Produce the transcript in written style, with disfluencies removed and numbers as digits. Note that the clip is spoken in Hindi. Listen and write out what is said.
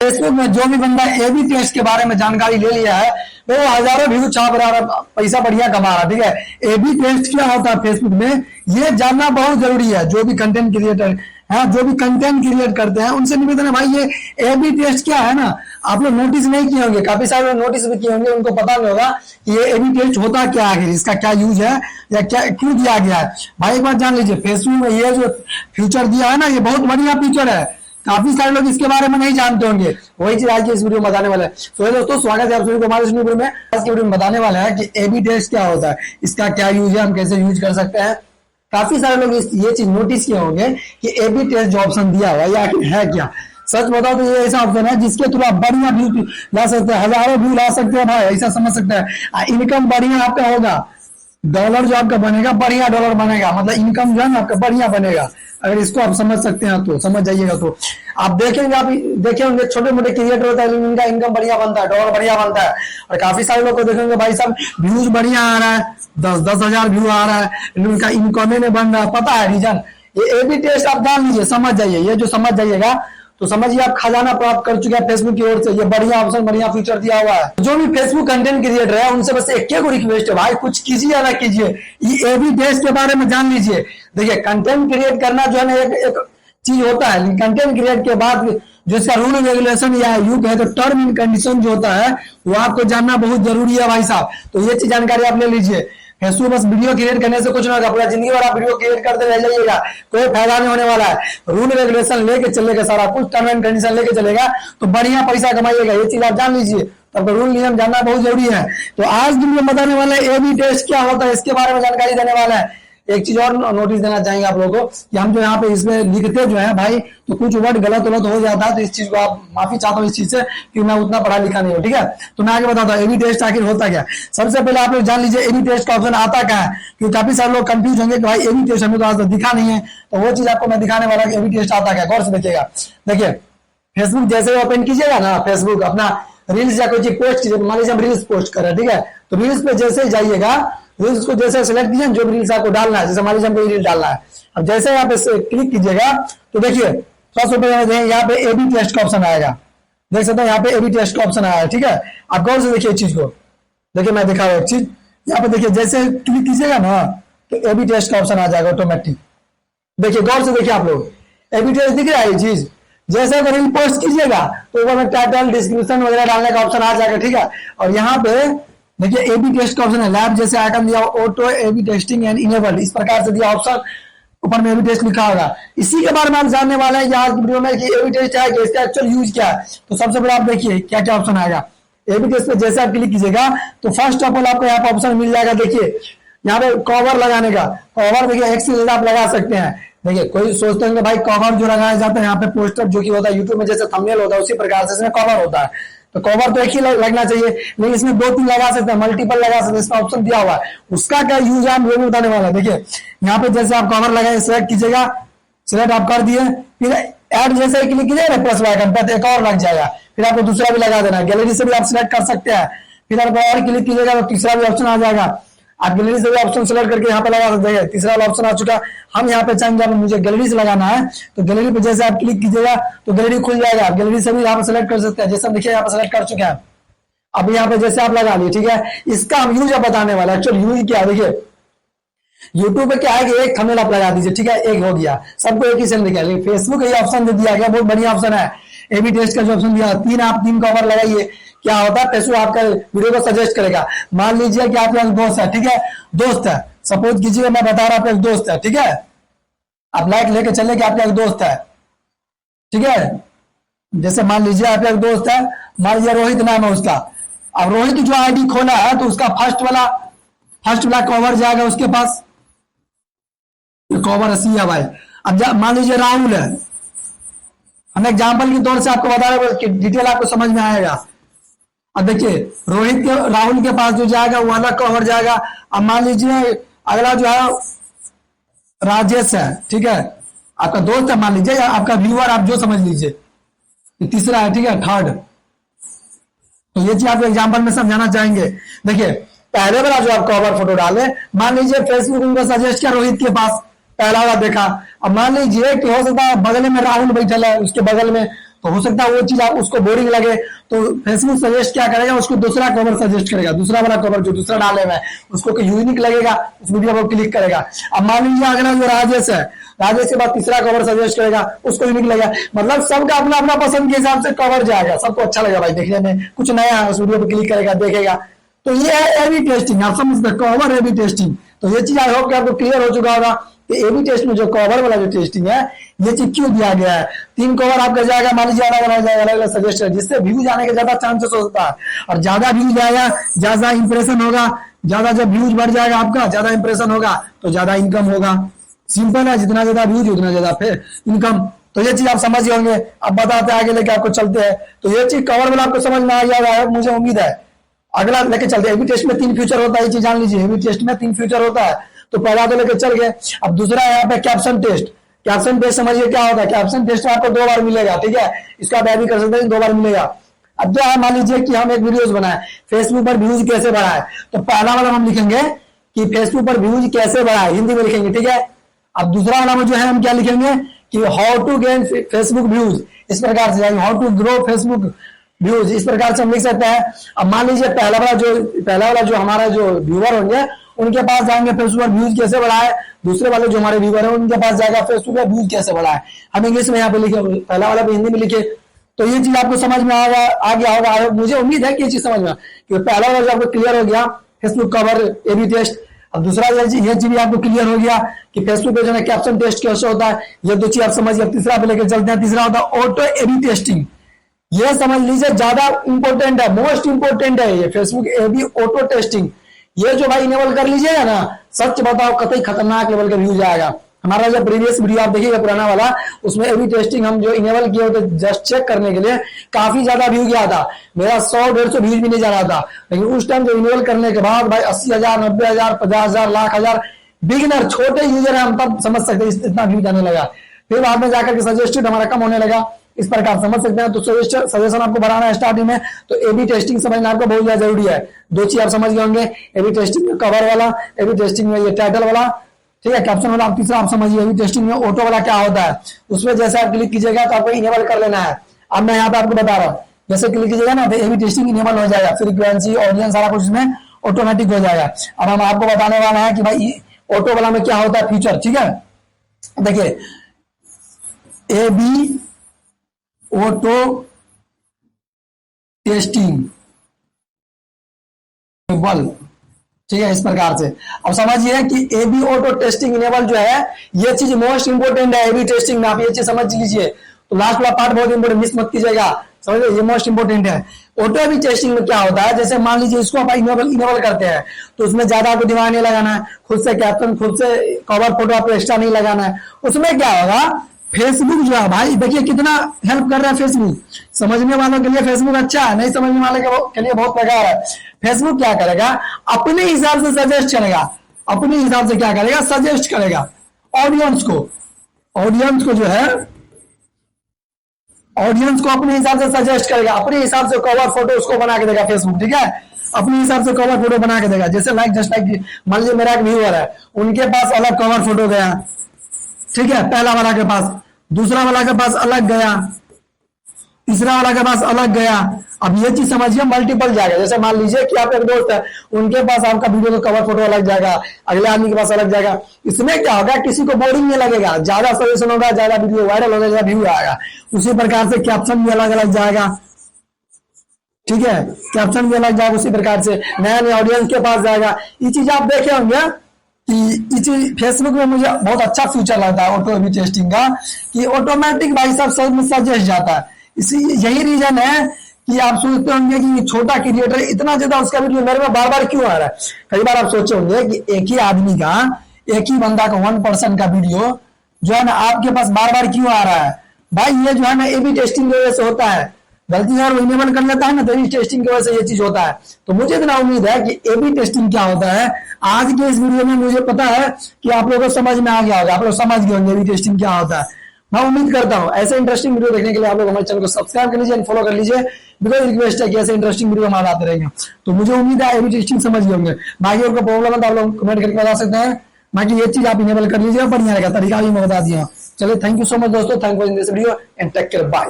फेसबुक में जो भी बंदा एबी टेस्ट के बारे में जानकारी ले लिया है वो हजारों व्यू छाप रहा है, पैसा बढ़िया कमा रहा है। ठीक है, एबी टेस्ट क्या होता है फेसबुक में ये जानना बहुत जरूरी है। जो भी कंटेंट क्रिएटर है, जो भी कंटेंट क्रिएट करते हैं, उनसे निवेदन है भाई ये एबी टेस्ट क्या है ना, आप लोग नोटिस नहीं किए होंगे, काफी सारे लोग नोटिस भी किए होंगे, उनको पता नहीं होगा कि ये एबी टेस्ट होता क्या है, इसका क्या यूज है या क्या क्यों दिया गया है। भाई एक बार जान लीजिए, फेसबुक में ये जो फीचर दिया है ना, ये बहुत बढ़िया फीचर है, काफी सारे लोग इसके बारे में नहीं जानते होंगे। वही चीज आज की इस वीडियो में बताने वाला है। तो दोस्तों स्वागत है आप सभी को हमारे इस वीडियो में। आज की वीडियो में बताने वाला है कि एबी टेस्ट क्या होता है, इसका क्या यूज है, हम कैसे यूज कर सकते हैं। काफी सारे लोग ये चीज नोटिस किए होंगे कि एबी टेस्ट जो ऑप्शन दिया हुआ है ये आखिर है क्या। सच बताओ तो ये ऐसा ऑप्शन है जिसके थ्रू आप बढ़िया व्यू ला सकते हैं, हजारों व्यू ला सकते हैं भाई, ऐसा समझ सकते हैं। इनकम बढ़िया आपका होगा, डॉलर जो आपका बनेगा बढ़िया डॉलर बनेगा, मतलब इनकम जो है ना आपका बढ़िया बनेगा। अगर इसको आप समझ सकते हैं तो समझ जाइएगा। तो आप देखेंगे, आप देखे होंगे छोटे मोटे क्रिएटर होता है, इनका इनकम बढ़िया बनता है, डॉलर बढ़िया बनता है। और काफी सारे लोग को देखेंगे भाई साहब व्यूज बढ़िया आ रहा है, 10-10 हजार व्यू आ रहा है, उनका इनकम ही नहीं बन रहा। पता है रीजन, ये एबी टेस्ट आप डाल लीजिए, समझ जाइए। ये जो समझ जाइएगा तो समझिए आप खजाना प्राप्त कर चुके हैं फेसबुक की ओर से। ये बढ़िया ऑप्शन, बढ़िया फीचर दिया हुआ है। जो भी फेसबुक कंटेंट क्रिएटर है उनसे बस एक को रिक्वेस्ट है, भाई कुछ कीजिए ना कीजिए, ये एबी टेस्ट के बारे में जान लीजिए। देखिए कंटेंट क्रिएट करना जो है ना एक चीज होता है, लेकिन कंटेंट क्रिएट के बाद जो इसका रूल रेगुलेशन या युग है, तो टर्म एंड कंडीशन जो होता है वो आपको जानना बहुत जरूरी है भाई साहब। तो ये चीज जानकारी आप ले लीजिए। फेसबुक बस वीडियो क्रिएट करने से कुछ ना होगा, पूरा जिंदगी भर आप वीडियो क्रिएट करते रह जाइएगा, कोई फायदा नहीं होने वाला है। रूल रेगुलेशन लेके चलेगा, सारा कुछ टर्म एंड कंडीशन लेके चलेगा तो बढ़िया पैसा कमाइएगा। ये चीज आप जान लीजिए, तब रूल नियम जानना बहुत जरूरी है। तो आज वीडियो बताने वाला है एबी टेस्ट क्या होता है, इसके बारे में जानकारी देने वाला है। एक चीज और नोटिस देना चाहेंगे आप लोगों को कि हम जो यहाँ पे इसमें लिखते जो है भाई, तो कुछ वर्ड गलत हो जाता है, तो इस चीज को आप माफी चाहता हूँ इस चीज से कि मैं उतना पढ़ा लिखा नहीं हूँ। ठीक है, तो मैं आगे बताता हूँ एबी टेस्ट आखिर होता क्या। सबसे पहले आप लोग जान लीजिए एबी टेस्ट का ऑप्शन आता क्या है, क्योंकि काफी सारे लोग कंफ्यूज होंगे कि भाई एबी टेस्ट हमें तो आज तक दिखा नहीं है। तो वो चीज आपको मैं दिखाने वाला एबी टेस्ट आता क्या, गौर से देखिएगा। देखिए फेसबुक जैसे ओपन कीजिएगा ना, फेसबुक अपना रील्स या कोई चीज पोस्ट कीजिए, मान लीजिए हम रील्स पोस्ट कर रहे हैं, ठीक है, तो रील्स पे जैसे ही जाइएगा, रील्स को जैसे सेलेक्ट कीजिए, जो रील्स आपको डालना है, जैसे मान लीजिए हमको रील डालना है, अब जैसे यहाँ पे क्लिक कीजिएगा तो देखिए सबसे पहले यहाँ पे एबी टेस्ट का ऑप्शन आएगा। देख सकते हैं यहाँ पे एबी टेस्ट का ऑप्शन आया है। ठीक है, आप गौर से देखिए इस चीज को, देखिए मैं दिखा रहा हूँ एक चीज, यहाँ पे देखिए जैसे क्लिक कीजिएगा ना तो एबी टेस्ट का ऑप्शन आ जाएगा ऑटोमेटिक। देखिए गौर से देखिए आप लोग, एबी टेस्ट दिख रहा है ये चीज। जैसे अगर रील पोस्ट कीजिएगा तो ऊपर में टाइटल डिस्क्रिप्शन वगैरह डालने का ऑप्शन आ जाएगा। ठीक है, और यहाँ पे देखिए एबी टेस्ट का ऑप्शन है, लैब जैसे आइकन दिया, auto AB testing and enabled, इस प्रकार से दिया ऑप्शन, ऊपर में एबी टेस्ट लिखा होगा। इसी के बारे में आप जानने वाले हैं आज वीडियो में कि एबी टेस्ट है, इसका एक्चुअल यूज क्या है। तो सबसे पहले आप देखिए क्या क्या ऑप्शन आएगा एबी टेस्ट पे। जैसे आप क्लिक कीजिएगा तो फर्स्ट ऑफ ऑल आपको यहाँ पे ऑप्शन मिल जाएगा। देखिए यहाँ पे कवर लगाने का, कवर देखिए एक से आप लगा सकते हैं। देखिए कोई सोचते हैं भाई कवर जो लगाया जाता है यहाँ पे पोस्टर जो कि होता है यूट्यूब में जैसे थंबनेल होता है, उसी प्रकार से इसमें कवर होता है। तो कवर तो एक ही लगना चाहिए, लेकिन इसमें 2-3 लगा सकते हैं, मल्टीपल लगा सकते हैं, इसका ऑप्शन दिया हुआ है। उसका क्या यूज है हम ये भी बताने वाला है। देखिए यहाँ पे जैसे आप कवर लगाए, सिलेक्ट कीजिएगा, सिलेक्ट आप कर दिए, फिर ऐड जैसे क्लिक कीजिएगा प्लस आइकन पे, एक और लग जाएगा, फिर आपको दूसरा भी लगा देना है। गैलरी से भी आप सिलेक्ट कर सकते हैं, फिर आप और क्लिक कीजिएगा तो तीसरा भी ऑप्शन आ जाएगा। आप गैलरी से भी ऑप्शन सेलेक्ट करके यहाँ पे लगा सकते हैं। तीसरा वाला ऑप्शन आ चुका, हम यहाँ पे चाहेंगे मुझे गैलरी से लगाना है तो गैलरी पे जैसे आप क्लिक कीजिएगा तो गैलरी खुल जाएगा। आप गैलरी से भी यहाँ पे सेलेक्ट कर सकते हैं, जैसे देखिए यहाँ पे सेलेक्ट कर चुके हैं। अब यहाँ पे जैसे आप लगा लिए, ठीक है, इसका हम यूज बताने वाला है। एक्चुअल यूज क्या है, देखिए यूट्यूब पे क्या है कि एक थंबनेल आप लगा दीजिए, ठीक है, एक हो गया, सबको एक ही से दिखा। लेकिन फेसबुक ये ऑप्शन दिया गया, बहुत बढ़िया ऑप्शन है एबी टेस्ट का जो ऑप्शन दिया, तीन कवर लगाइए। क्या होता है, फेसबुक आपका वीडियो को सजेस्ट करेगा। मान लीजिए कि आपका दोस्त है, ठीक है, दोस्त है, सपोज कीजिए मैं बता रहा हूं आपका एक दोस्त है, ठीक है, आप लाइक लेके चले कि आपका एक दोस्त है, ठीक है, जैसे मान लीजिए आपका एक दोस्त है, मान लीजिए रोहित नाम है उसका। अब रोहित जो आईडी खोला है तो उसका फर्स्ट वाला कवर जाएगा उसके पास, कवर 80 है भाई। अब मान लीजिए राहुल है, हम एग्जाम्पल के तौर से आपको बता रहे हैं कि डिटेल आपको समझ में आएगा। अब देखिए राहुल के पास जो जाएगा वो अलग कवर जाएगा। अब मान लीजिए अगला जो है राजेश है, ठीक है, आपका दोस्त है मान लीजिए, या आपका व्यूअर, आप जो समझ लीजिए। तीसरा है, ठीक है, थर्ड। तो ये चीज आपको एग्जाम्पल में समझाना चाहेंगे। देखिए पहले वाला जो आप कवर फोटो डाले, मान लीजिए फेसबुक उनको सजेस्ट किया रोहित के पास, पहला वाला देखा। अब मान लीजिए कि हो सकता है बगल में राहुल बैठल है, उसके बगल में, तो हो सकता है वो चीज आप उसको बोरिंग लगे, तो फेसबुक सजेस्ट क्या करेगा, उसको दूसरा कवर सजेस्ट करेगा, दूसरा वाला कवर जो दूसरा डाले हुए है उसको यूनिक लगेगा, उस वीडियो को क्लिक करेगा। अब मान लीजिए अगला जो राजेश है, राजेश के बाद तीसरा कवर सजेस्ट करेगा, उसको यूनिक लगेगा। मतलब सबका अपना अपना पसंद के हिसाब से कवर जाएगा, सबको अच्छा लगेगा भाई देखने में, कुछ नया है उस वीडियो पर क्लिक करेगा देखेगा। तो ये है ए बी टेस्टिंग, आप समझ सकते, कवर ए बी टेस्टिंग। तो ये चीज आई होप कि आपको क्लियर हो चुका होगा कि ए बी टेस्ट में जो कवर वाला जो टेस्टिंग है ये चीज क्यों दिया गया है। 3 कवर आपका जाएगा, मान लीजिए अलग अलग सजेस्ट है, जिससे व्यूज आने के ज्यादा चांसेस होता है, और ज्यादा व्यूज आएगा ज्यादा इंप्रेशन होगा, ज्यादा जब व्यूज बढ़ जाएगा आपका, ज्यादा इंप्रेशन होगा तो ज्यादा इनकम होगा। सिंपल है, जितना ज्यादा व्यूज उतना ज्यादा फिर इनकम। तो ये चीज आप समझ गए होंगे। अब बताते हैं आगे लेके आपको चलते हैं। तो ये चीज कवर वाला आपको समझ में आ जाएगा मुझे उम्मीद है। अगला लेके चलते हैं। एबी टेस्ट में 3 फ्यूचर होता है, ये चीज जान लीजिए। एबी टेस्ट में 3 फ्यूचर होता है, तो पहला तो लेके चल गए। अब दूसरा है यहाँ पे कैप्शन टेस्ट। कैप्शन टेस्ट समझिए क्या होता है। कैप्शन टेस्ट आपको 2 बार मिलेगा, ठीक है, इसका आप भी कर सकते हैं, 2 बार मिलेगा। अब क्या है, मान लीजिए कि हम एक वीडियोस बनाए, फेसबुक पर व्यूज कैसे बढ़ाए, तो पहला वाला हम लिखेंगे कि फेसबुक पर व्यूज कैसे बढ़ाए, हिंदी में लिखेंगे, ठीक है। अब दूसरा वाला में जो है हम क्या लिखेंगे कि how to gain Facebook views, इस प्रकार से how to grow Facebook views, इस प्रकार से हम लिख सकते हैं। अब मान लीजिए पहला वाला जो हमारा जो व्यूअर होंगे उनके पास जाएंगे फेसबुक पर व्यूज कैसे बढ़ाए, दूसरे वाले जो हमारे व्यूअर है उनके पास जाएगा फेसबुक पर व्यूज कैसे बढ़ाए। हम इंग्लिश में यहाँ पे लिखे, पहला वाला भी हिंदी में लिखे। तो ये चीज आपको समझ में आ गया होगा। मुझे उम्मीद है कि ये चीज समझ में कि पहला वाला जो आपको क्लियर हो गया Facebook cover A B test. अब दूसरा ये चीज भी आपको क्लियर हो गया कि फेसबुक पे जो है कैप्शन टेस्ट कैसे होता है, ये 2 चीज आप समझ गए। तीसरा पे लेकर चलते हैं। तीसरा होता है ऑटो ए बी टेस्टिंग। ये समझ लीजिए ज्यादा इंपॉर्टेंट है, मोस्ट इंपॉर्टेंट है ये Facebook A B auto testing. ये जो भाई इनेबल कर लीजिएगा ना, सच बताओ कतई खतरनाक लेवल का व्यूज आएगा। हमारा जो प्रीवियस वीडियो आप देखिएगा पुराना वाला, उसमें ए बी टेस्टिंग हम जो इनेबल किए होते जस्ट चेक करने के लिए, काफी ज्यादा व्यू गया था। मेरा 100-150 व्यूज भी नहीं जा रहा था, लेकिन उस टाइम जो इनेबल करने के बाद भाई 80,000, 90,000, 50,000, लाख हजार, बिगिनर छोटे यूजर है हम तब समझ सकते इतना व्यू जाने लगा। फिर बाद में जाकर के सजेस्टेड हमारा कम होने लगा, इस प्रकार समझ सकते हैं। तो सजेशन आपको बढ़ाना है स्टार्टिंग में, तो ए बी टेस्टिंग समझना आपको बहुत ज्यादा जरूरी है। 2 चीज आप समझ गए होंगे, ए बी टेस्टिंग में कवर वाला, ए बी टेस्टिंग में ये टाइटल वाला, ठीक है, कैप्शन वाला। आप तीसरा आप समझिए ए बी टेस्टिंग में ऑटो वाला क्या होता है। उसमें जैसे आप क्लिक कीजिएगा तो आपको इनेबल कर लेना है। अब मैं यहाँ पे आपको बता रहा हूँ, जैसे क्लिक कीजिएगा ना तो ए बी टेस्टिंग इनेबल हो जाएगा, फ्रीक्वेंसी, ऑडियंस, सारा कुछ इसमें ऑटोमेटिक हो जाएगा। अब हम आपको बताने वाला है कि भाई ऑटो वाला में क्या होता है फीचर, ठीक है। देखिए ए बी ऑटो टेस्टिंग, ठीक है, इस प्रकार से। अब समझिए कि A B auto testing enable जो है ये चीज मोस्ट इंपोर्टेंट है ए बी टेस्टिंग में, आप ये चीज समझ लीजिए। तो लास्ट वाला पार्ट बहुत इंपोर्टेंट, मिस मत कीजिएगा, समझिए ये मोस्ट इंपोर्टेंट है। ऑटो ए बी टेस्टिंग में क्या होता है, जैसे मान लीजिए इसको आप इनेबल करते हैं तो उसमें ज्यादा आपको दिमाग नहीं लगाना है, खुद से कैप्शन, खुद से कवर फोटो आपको एक्स्ट्रा नहीं लगाना है। उसमें क्या होगा, फेसबुक जो है भाई देखिए कितना हेल्प कर रहा है फेसबुक। समझने वालों के लिए फेसबुक अच्छा है, नहीं समझने वाले के लिए बहुत बेकार है। फेसबुक क्या करेगा, अपने हिसाब से सजेस्ट करेगा, अपने हिसाब से क्या करेगा, सजेस्ट करेगा ऑडियंस को जो है ऑडियंस को अपने हिसाब से सजेस्ट करेगा, अपने हिसाब से कवर फोटो उसको बना के देगा फेसबुक, ठीक है, अपने हिसाब से कवर फोटो बना के देगा। जैसे जस्ट लाइक मान लीजिए मेरा एक व्यूअर है, उनके पास अलग कवर फोटो गया, ठीक है, पहला वाला के पास, दूसरा वाला के पास अलग गया, तीसरा वाला के पास अलग गया। अब ये चीज समझिए मल्टीपल जाएगा। जैसे मान लीजिए कि आप एक दोस्त है, उनके पास आपका वीडियो का कवर फोटो अलग जाएगा, अगले आदमी के पास अलग जाएगा। इसमें क्या होगा, किसी को बोरिंग नहीं लगेगा, ज्यादा सजेशन होगा, ज्यादा वीडियो वायरल होगा, ज्यादा व्यू आएगा। उसी प्रकार से कैप्शन भी अलग अलग जाएगा, ठीक है, कैप्शन भी अलग जाएगा, उसी प्रकार से नया नया ऑडियंस के पास जाएगा। ये चीज आप देखे होंगे कि ये चीज फेसबुक में मुझे बहुत अच्छा फीचर लगता है ऑटो ए बी टेस्टिंग का, कि ऑटोमेटिक भाई साहब सजेस्ट जाता है। इसी यही रीजन है कि आप सोचते होंगे कि छोटा क्रिएटर इतना ज्यादा उसका वीडियो मेरे में बार बार क्यों आ रहा है। कई बार आप सोचे होंगे कि एक ही आदमी का, एक ही बंदा का 1% का वीडियो जो है ना आपके पास बार बार क्यों आ रहा है। भाई ये जो है ना ए बी टेस्टिंग की वजह से होता है। गलती अगर वो इनेबल कर लेता है ना तो ए बी टेस्टिंग की वजह से ये चीज होता है। तो मुझे इतना उम्मीद है कि ए बी टेस्टिंग क्या होता है आज के इस वीडियो में मुझे पता है कि आप लोगों को समझ में आ गया होगा, आप लोग समझ गए होंगे ए बी टेस्टिंग क्या होता है। मैं उम्मीद करता हूं ऐसे इंटरेस्टिंग वीडियो देखने के लिए आप लोग हमारे चैनल को सब्सक्राइब कर लीजिए, फॉलो कर लीजिए। बिकॉज रिक्वेस्ट है कि ऐसे इंटरेस्टिंग वीडियो हमारे आते रहेंगे। तो मुझे उम्मीद है ए बी टेस्टिंग समझ गए होंगे। बाकी और प्रॉब्लम है तो आप लोग कमेंट करके बता सकते हैं। बाकी ये चीज आप इनेबल कर लीजिए, बढ़िया रहेगा, तरीका भी मैं बता दिया। चलिए, थैंक यू सो मच दोस्तों, thank for this video and take care, bye.